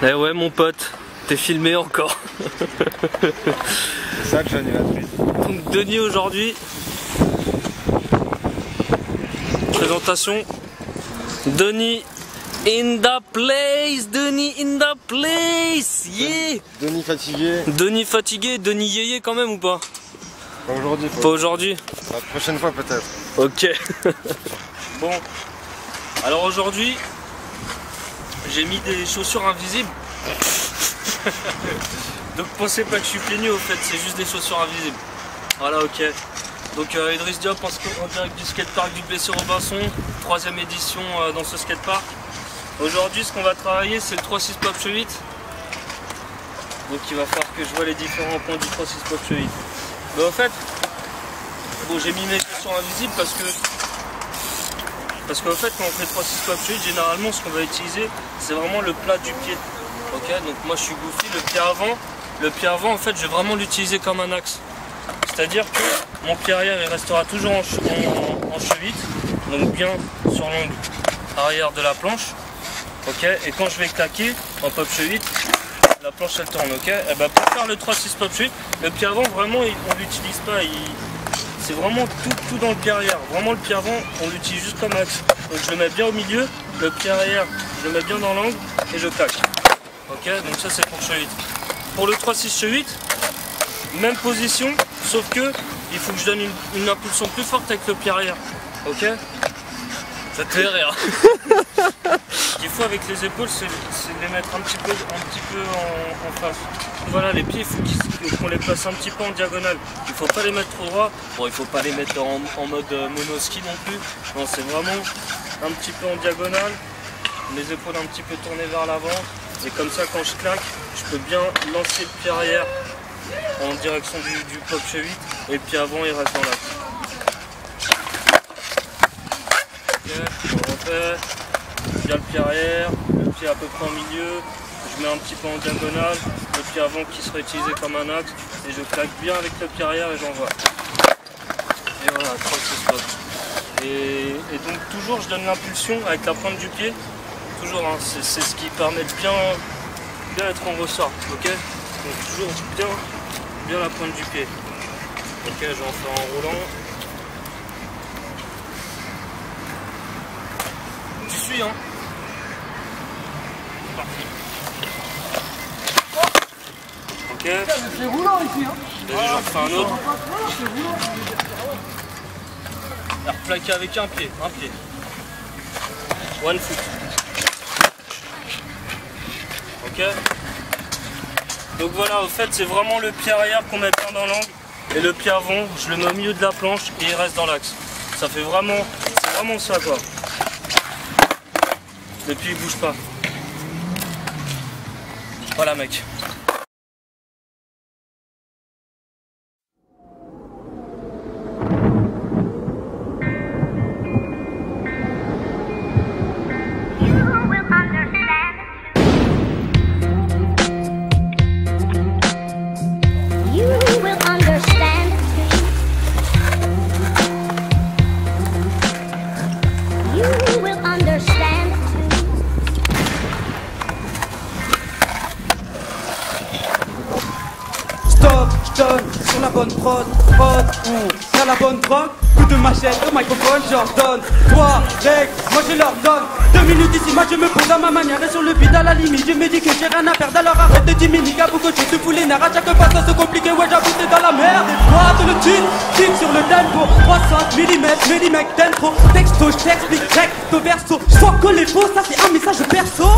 Eh ouais mon pote, t'es filmé encore. C'est ça que j'animatrice. Donc Denis aujourd'hui. Présentation. Denis in the place, Denis in the place, yeah. Denis fatigué. Denis fatigué, Denis yéyé quand même ou pas? Pas aujourd'hui. Pas aujourd'hui. La prochaine fois peut-être. Ok. Bon. Alors aujourd'hui, j'ai mis des chaussures invisibles. Donc pensez pas que je suis pieds nus au fait, c'est juste des chaussures invisibles. Voilà, ok. Donc Idriss Diop en direct du skatepark du Plessis-Robinson, 3ème édition dans ce skatepark. Aujourd'hui ce qu'on va travailler c'est le 3-6 pop 8. Donc il va falloir que je vois les différents points du 3-6 pop 8. Mais en fait, bon j'ai mis mes chaussures invisibles parce qu'en fait quand on fait 3-6 pop 8, généralement ce qu'on va utiliser c'est vraiment le plat du pied. Ok, donc moi je suis goofy, le pied avant en fait je vais vraiment l'utiliser comme un axe. C'est-à-dire que mon pied arrière il restera toujours en chevite, donc bien sur l'angle arrière de la planche. Ok, et quand je vais claquer en pop chevite, la planche elle tourne. Ok, et ben pour faire le 3-6 pop chevite, le pied avant vraiment on l'utilise pas, c'est vraiment tout dans le pied arrière. Vraiment le pied avant on l'utilise juste comme axe. Donc je le mets bien au milieu, le pied arrière je le mets bien dans l'angle et je claque. Ok, donc ça c'est pour chevite. Pour le 3-6 chevite, même position, sauf que il faut que je donne une impulsion plus forte avec le pied arrière. Ok? Ça te fait rire. Ce qu'il faut avec les épaules, c'est les mettre un petit peu en face. Voilà, les pieds, il faut qu'on les place un petit peu en diagonale. Il ne faut pas les mettre trop droit. Bon, il ne faut pas les mettre en mode monoski non plus. Non, c'est vraiment un petit peu en diagonale. Les épaules un petit peu tournées vers l'avant. Et comme ça, quand je claque, je peux bien lancer le pied arrière en direction du pop chevite et le pied avant il reste dans l'axe. Ok, on refait. Bien le pied arrière, le pied à peu près en milieu, je mets un petit peu en diagonale, le pied avant qui sera utilisé comme un axe et je claque bien avec le pied arrière et j'envoie. Et voilà, 3-6 pop. Et donc toujours je donne l'impulsion avec la pointe du pied, toujours hein, c'est ce qui permet de bien être en ressort. Ok, donc toujours bien la pointe du pied. Ok, j'en fais en roulant. Tu suis hein. Parti. Ok. C'est roulant ici hein. Vas-y, j'en fais un autre. Alors plaquer avec un pied. One foot. Ok. Donc voilà, au fait c'est vraiment le pied arrière qu'on met bien dans l'angle et le pied avant je le mets au milieu de la planche et il reste dans l'axe. Ça fait vraiment, c'est vraiment ça quoi. Le pied il bouge pas. Voilà mec. Sur la bonne prod, sur la bonne drogue, coup de machette, au microphone, j'ordonne. Toi, mec, moi je leur donne 2 minutes ici, moi je me pose à ma manière et sur le beat à la limite, je me dis que j'ai rien à perdre, alors arrête de diminuer, beaucoup de te fous les nerfs, à chaque fois ça se complique, ouais j'avoue t'es dans la merde. Et toi, te le tire sur le tempo, 60 mm, tempo, texto, je t'explique, recto verso, je sens que les faux, ça c'est un message perso.